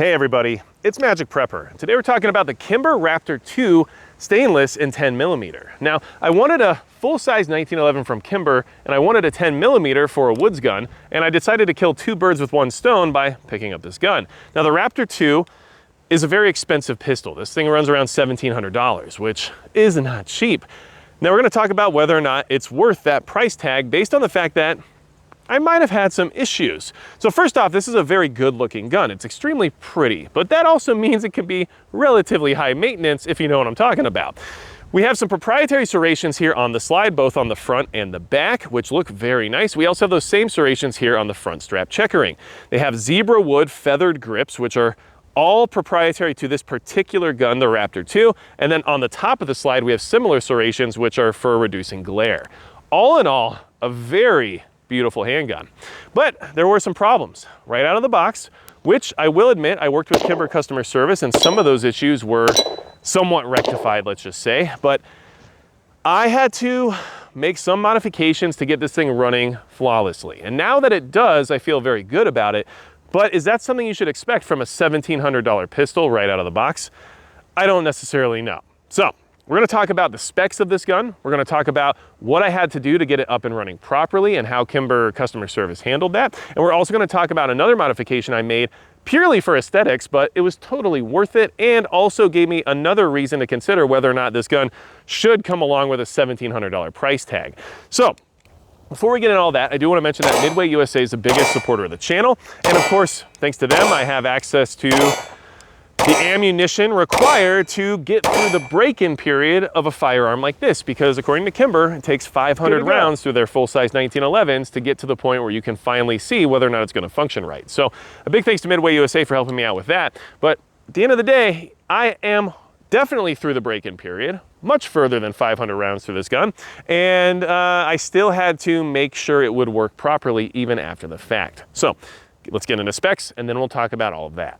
Hey everybody, it's Magic Prepper. Today we're talking about the Kimber Raptor II stainless in 10mm. Now, I wanted a full-size 1911 from Kimber, and I wanted a 10mm for a woods gun, and I decided to kill two birds with one stone by picking up this gun. Now, the Raptor II is a very expensive pistol. This thing runs around $1,700, which is not cheap. Now, we're gonna talk about whether or not it's worth that price tag based on the fact that I might have had some issues. So first off, this is a very good looking gun. It's extremely pretty, but that also means it can be relatively high maintenance if you know what I'm talking about. We have some proprietary serrations here on the slide, both on the front and the back, which look very nice. We also have those same serrations here on the front strap checkering. They have zebra wood feathered grips, which are all proprietary to this particular gun, the Raptor II. And then on the top of the slide, we have similar serrations, which are for reducing glare. All in all, a very beautiful handgun. But there were some problems right out of the box, which I will admit, I worked with Kimber customer service and some of those issues were somewhat rectified, let's just say. But I had to make some modifications to get this thing running flawlessly. And now that it does, I feel very good about it. But is that something you should expect from a $1,700 pistol right out of the box? I don't necessarily know. So we're gonna talk about the specs of this gun. We're gonna talk about what I had to do to get it up and running properly and how Kimber customer service handled that. And we're also gonna talk about another modification I made purely for aesthetics, but it was totally worth it and also gave me another reason to consider whether or not this gun should come along with a $1,700 price tag. So before we get into all that, I do want to mention that Midway USA is the biggest supporter of the channel. And of course, thanks to them, I have access to the ammunition required to get through the break-in period of a firearm like this, because according to Kimber, it takes 500 rounds through their full-size 1911s to get to the point where you can finally see whether or not it's going to function right. So a big thanks to Midway USA for helping me out with that. But at the end of the day, I am definitely through the break-in period, much further than 500 rounds through this gun, and I still had to make sure it would work properly even after the fact. So let's get into specs, and then we'll talk about all of that.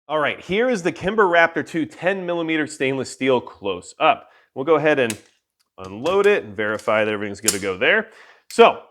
All right, here is the Kimber Raptor II 10mm stainless steel close up. We'll go ahead and unload it and verify that everything's good to go there. So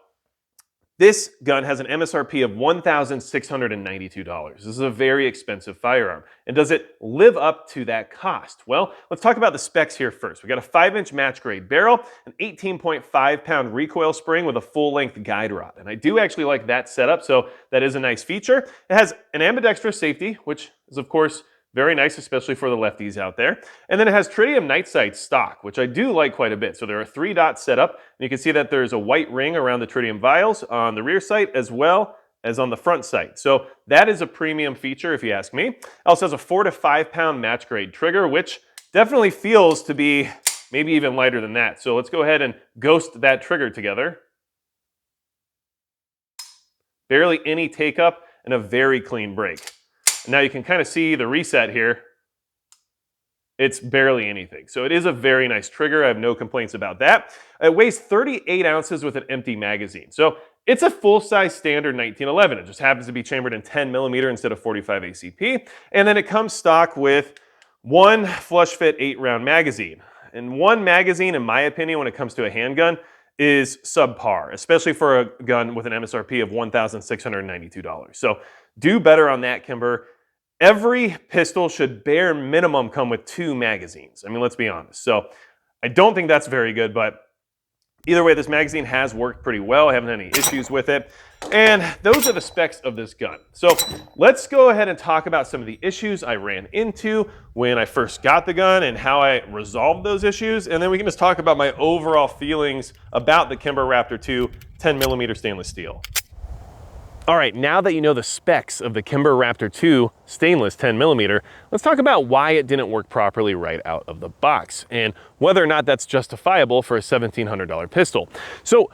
this gun has an MSRP of $1,692. This is a very expensive firearm. And does it live up to that cost? Well, let's talk about the specs here first. We got a 5-inch match grade barrel, an 18.5-pound recoil spring with a full-length guide rod. And I do actually like that setup, so that is a nice feature. It has an ambidextrous safety, which is of course very nice, especially for the lefties out there. And then it has tritium night sights stock, which I do like quite a bit. So there are 3 dots set up, and you can see that there's a white ring around the tritium vials on the rear sight as well as on the front sight. So that is a premium feature if you ask me. It also has a 4 to 5 pound match grade trigger, which definitely feels to be maybe even lighter than that. So let's go ahead and ghost that trigger together. Barely any take up and a very clean break. Now you can kind of see the reset here. It's barely anything. So it is a very nice trigger. I have no complaints about that. It weighs 38 ounces with an empty magazine. So it's a full-size standard 1911. It just happens to be chambered in 10mm instead of 45 ACP. And then it comes stock with one flush fit 8-round magazine. And one magazine, in my opinion, when it comes to a handgun, is subpar, especially for a gun with an MSRP of $1,692. So do better on that, Kimber. Every pistol should bare minimum come with 2 magazines. I mean, let's be honest. So I don't think that's very good, but either way, this magazine has worked pretty well. I haven't had any issues with it. And those are the specs of this gun. So let's go ahead and talk about some of the issues I ran into when I first got the gun and how I resolved those issues. And then we can just talk about my overall feelings about the Kimber Raptor II 10mm stainless steel. All right, now that you know the specs of the Kimber Raptor II stainless 10mm, let's talk about why it didn't work properly right out of the box and whether or not that's justifiable for a $1,700 pistol. So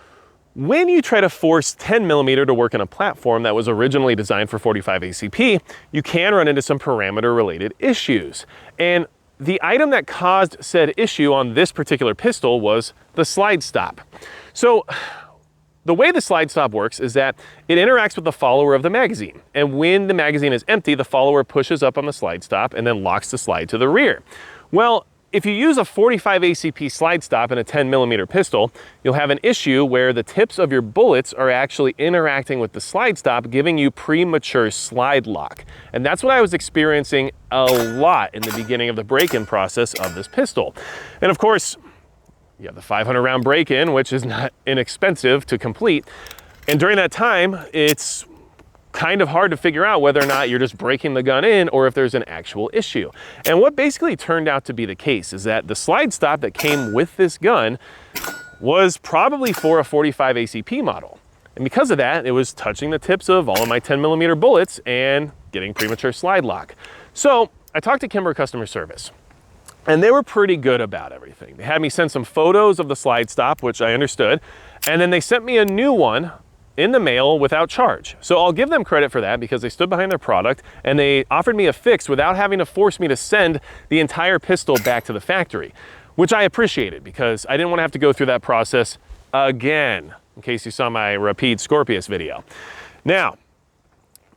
when you try to force 10mm to work on a platform that was originally designed for 45 ACP, you can run into some parameter related issues. And the item that caused said issue on this particular pistol was the slide stop. So the way the slide stop works is that it interacts with the follower of the magazine. And when the magazine is empty, the follower pushes up on the slide stop and then locks the slide to the rear. Well, if you use a 45 ACP slide stop in a 10mm pistol, you'll have an issue where the tips of your bullets are actually interacting with the slide stop, giving you premature slide lock. And that's what I was experiencing a lot in the beginning of the break-in process of this pistol. And of course, you have the 500 round break-in, which is not inexpensive to complete. And during that time, it's kind of hard to figure out whether or not you're just breaking the gun in or if there's an actual issue. And what basically turned out to be the case is that the slide stop that came with this gun was probably for a 45 ACP model. And because of that, it was touching the tips of all of my 10mm bullets and getting premature slide lock. So I talked to Kimber customer service, and they were pretty good about everything. They had me send some photos of the slide stop, which I understood, and then they sent me a new one in the mail without charge. So I'll give them credit for that because they stood behind their product and they offered me a fix without having to force me to send the entire pistol back to the factory, which I appreciated because I didn't want to have to go through that process again, in case you saw my Rapide Scorpius video. Now,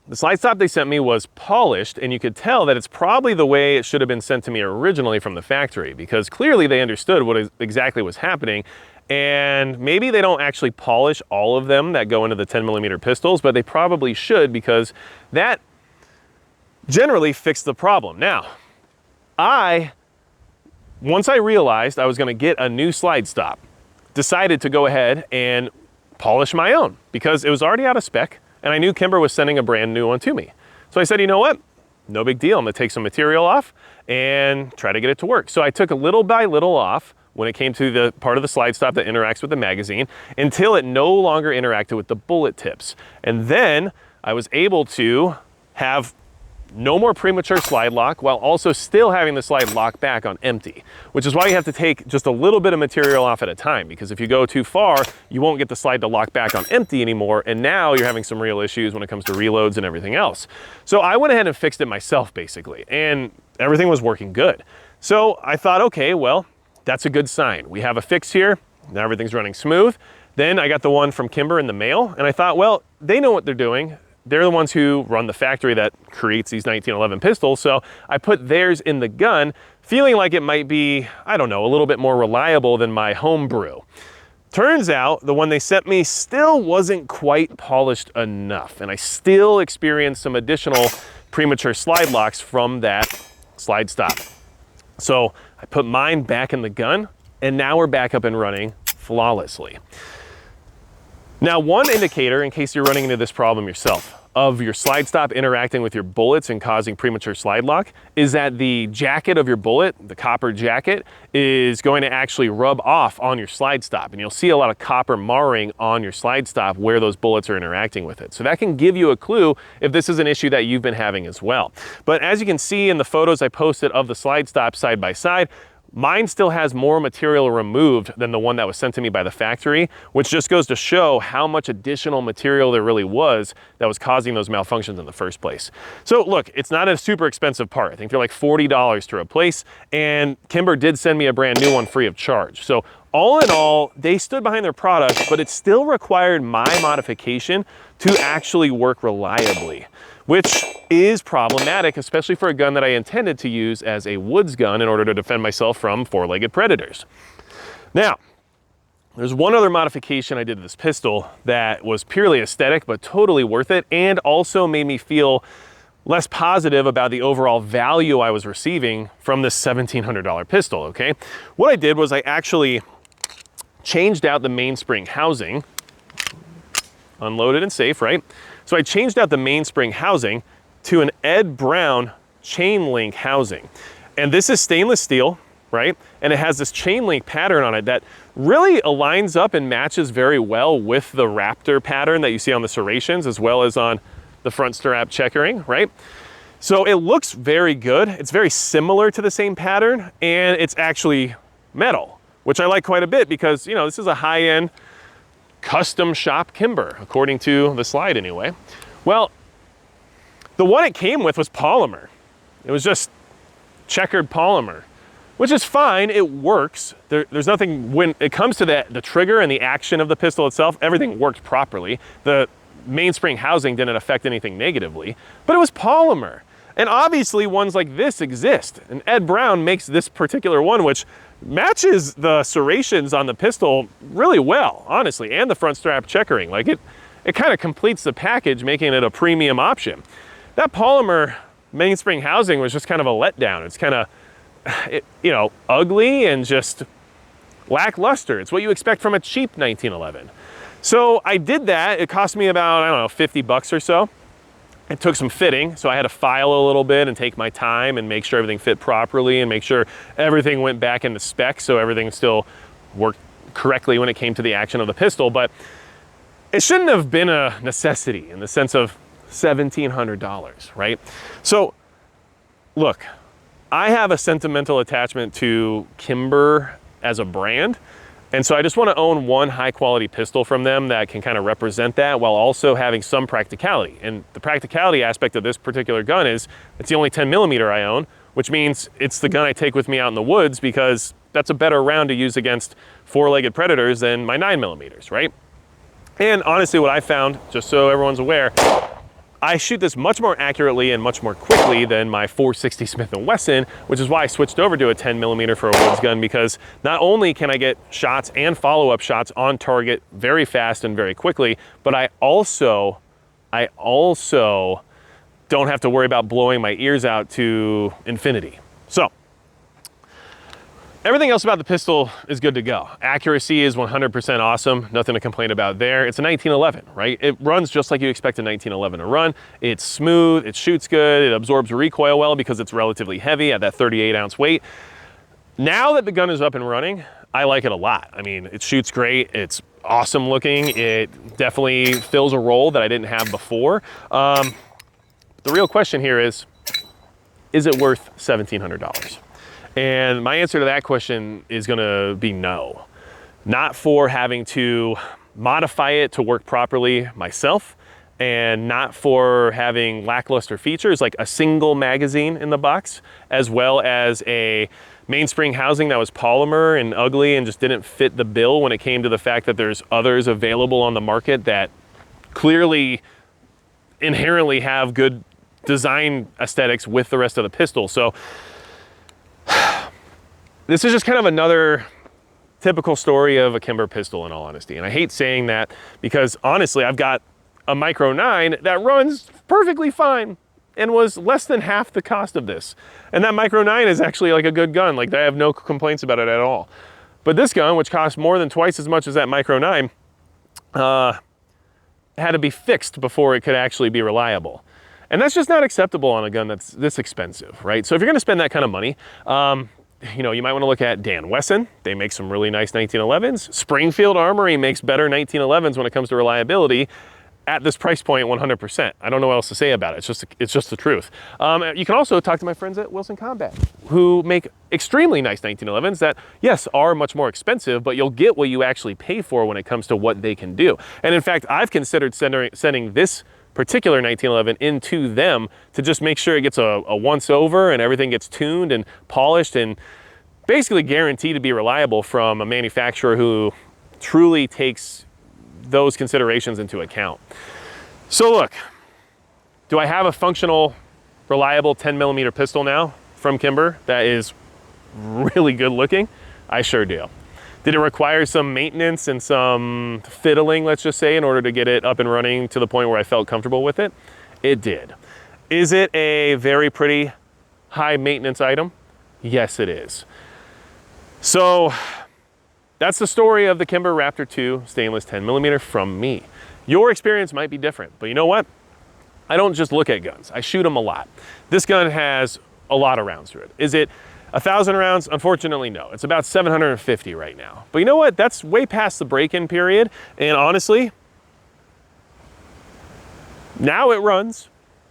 the slide stop they sent me was polished, and you could tell that it's probably the way it should have been sent to me originally from the factory, because clearly they understood what exactly was happening. And maybe they don't actually polish all of them that go into the 10mm pistols, but they probably should, because that generally fixed the problem. Now, once I realized I was going to get a new slide stop, decided to go ahead and polish my own because it was already out of spec and I knew Kimber was sending a brand new one to me. So I said, you know what? No big deal. I'm going to take some material off and try to get it to work. So I took a little by little off when it came to the part of the slide stop that interacts with the magazine until it no longer interacted with the bullet tips. And then I was able to have no more premature slide lock while also still having the slide lock back on empty, which is why you have to take just a little bit of material off at a time, because if you go too far, you won't get the slide to lock back on empty anymore. And now you're having some real issues when it comes to reloads and everything else. So I went ahead and fixed it myself basically, and everything was working good. So I thought, okay, well, that's a good sign. We have a fix here. Now everything's running smooth. Then I got the one from Kimber in the mail, and I thought, well, they know what they're doing. They're the ones who run the factory that creates these 1911 pistols. So I put theirs in the gun, feeling like it might be, I don't know, a little bit more reliable than my homebrew. Turns out the one they sent me still wasn't quite polished enough, and I still experienced some additional premature slide locks from that slide stop. So I put mine back in the gun, and now we're back up and running flawlessly. Now, one indicator, in case you're running into this problem yourself, of your slide stop interacting with your bullets and causing premature slide lock is that the jacket of your bullet, the copper jacket, is going to actually rub off on your slide stop. And you'll see a lot of copper marring on your slide stop where those bullets are interacting with it. So that can give you a clue if this is an issue that you've been having as well. But as you can see in the photos I posted of the slide stop side by side, mine still has more material removed than the one that was sent to me by the factory, which just goes to show how much additional material there really was that was causing those malfunctions in the first place. So look, it's not a super expensive part. I think they're like $40 to replace, and Kimber did send me a brand new one free of charge. So all in all, they stood behind their product, but it still required my modification to actually work reliably, which is problematic, especially for a gun that I intended to use as a woods gun in order to defend myself from four-legged predators. Now, there's one other modification I did to this pistol that was purely aesthetic, but totally worth it, and also made me feel less positive about the overall value I was receiving from this $1,700 pistol, okay? What I did was I actually changed out the mainspring housing, unloaded and safe, right? So I changed out the mainspring housing to an Ed Brown chain link housing. And this is stainless steel, right? And it has this chain link pattern on it that really aligns up and matches very well with the Raptor pattern that you see on the serrations, as well as on the front strap checkering, right? So it looks very good. It's very similar to the same pattern, and it's actually metal, which I like quite a bit because, you know, this is a high-end custom shop Kimber, according to the slide anyway. Well, the one it came with was polymer. It was just checkered polymer, which is fine, it works. There's nothing, when it comes to the trigger and the action of the pistol itself, everything worked properly. The mainspring housing didn't affect anything negatively, but it was polymer. And obviously ones like this exist. And Ed Brown makes this particular one, which matches the serrations on the pistol really well, honestly, and the front strap checkering. Like it kind of completes the package, making it a premium option. That polymer mainspring housing was just kind of a letdown. It's kind of, you know, ugly and just lackluster. It's what you expect from a cheap 1911. So I did that. It cost me about, I don't know, 50 bucks or so. It took some fitting, so I had to file a little bit and take my time and make sure everything fit properly and make sure everything went back into spec so everything still worked correctly when it came to the action of the pistol. But it shouldn't have been a necessity in the sense of $1,700, right? So look, I have a sentimental attachment to Kimber as a brand. And so I just want to own one high quality pistol from them that can kind of represent that while also having some practicality. And the practicality aspect of this particular gun is it's the only 10mm I own, which means it's the gun I take with me out in the woods because that's a better round to use against four-legged predators than my 9mm, right? And honestly, what I found, just so everyone's aware, I shoot this much more accurately and much more quickly than my 460 Smith & Wesson, which is why I switched over to a 10mm for a woods gun, because not only can I get shots and follow-up shots on target very fast and very quickly, but I also don't have to worry about blowing my ears out to infinity. So everything else about the pistol is good to go. Accuracy is 100% awesome. Nothing to complain about there. It's a 1911, right? It runs just like you expect a 1911 to run. It's smooth, it shoots good, it absorbs recoil well because it's relatively heavy at that 38-ounce weight. Now that the gun is up and running, I like it a lot. I mean, it shoots great, it's awesome looking, it definitely fills a role that I didn't have before. The real question here is it worth $1,700? And my answer to that question is gonna be no. Not for having to modify it to work properly myself, and not for having lackluster features like a single magazine in the box, as well as a mainspring housing that was polymer and ugly and just didn't fit the bill when it came to the fact that there's others available on the market that clearly inherently have good design aesthetics with the rest of the pistol. So this is just kind of another typical story of a Kimber pistol, in all honesty. And I hate saying that because honestly, I've got a Micro 9 that runs perfectly fine and was less than half the cost of this. And that Micro 9 is actually like a good gun. Like I have no complaints about it at all. But this gun, which costs more than twice as much as that Micro 9, had to be fixed before it could actually be reliable. And that's just not acceptable on a gun that's this expensive, right? So if you're gonna spend that kind of money, you know, you might wanna look at Dan Wesson. They make some really nice 1911s. Springfield Armory makes better 1911s when it comes to reliability at this price point, 100%. I don't know what else to say about it. It's just the truth. You can also talk to my friends at Wilson Combat, who make extremely nice 1911s that, yes, are much more expensive, but you'll get what you actually pay for when it comes to what they can do. And in fact, I've considered sending this particular 1911 into them to just make sure it gets a once over and everything gets tuned and polished and basically guaranteed to be reliable from a manufacturer who truly takes those considerations into account. So look, do I have a functional, reliable 10mm pistol now from Kimber that is really good looking? I sure do. Did it require some maintenance and some fiddling, let's just say, in order to get it up and running to the point where I felt comfortable with it? It did. Is it a very pretty high maintenance item? Yes, it is. So that's the story of the Kimber Raptor II stainless 10mm from me. Your experience might be different, but you know what? I don't just look at guns, I shoot them a lot. This gun has a lot of rounds through it. Is it 1,000 rounds? Unfortunately, no. It's about 750 right now. But you know what? That's way past the break-in period. And honestly, now it runs.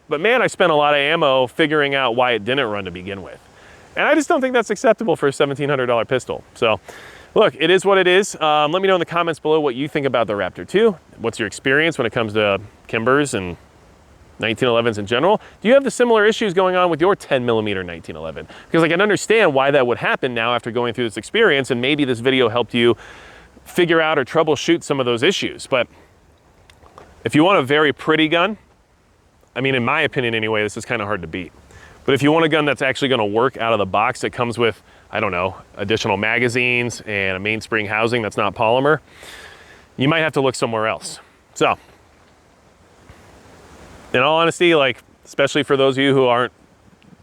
But man, I spent a lot of ammo figuring out why it didn't run to begin with. And I just don't think that's acceptable for a $1,700 pistol. So look, it is what it is. Let me know in the comments below what you think about the Raptor II. What's your experience when it comes to Kimbers and 1911s in general? Do you have the similar issues going on with your 10mm 1911? Because I can understand why that would happen now after going through this experience, and maybe this video helped you figure out or troubleshoot some of those issues. But if you want a very pretty gun, I mean, in my opinion anyway, this is kind of hard to beat. But if you want a gun that's actually gonna work out of the box, that comes with, I don't know, additional magazines and a mainspring housing that's not polymer, you might have to look somewhere else. So, in all honesty, like, especially for those of you who aren't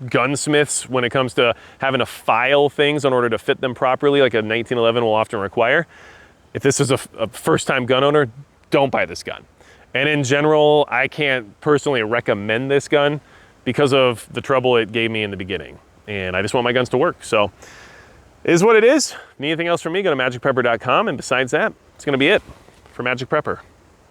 gunsmiths when it comes to having to file things in order to fit them properly, like a 1911 will often require, if this is a first-time gun owner, don't buy this gun. And in general, I can't personally recommend this gun because of the trouble it gave me in the beginning. And I just want my guns to work. So, it is what it is. Need anything else from me, go to magicprepper.com. And besides that, it's gonna be it for Magic Prepper.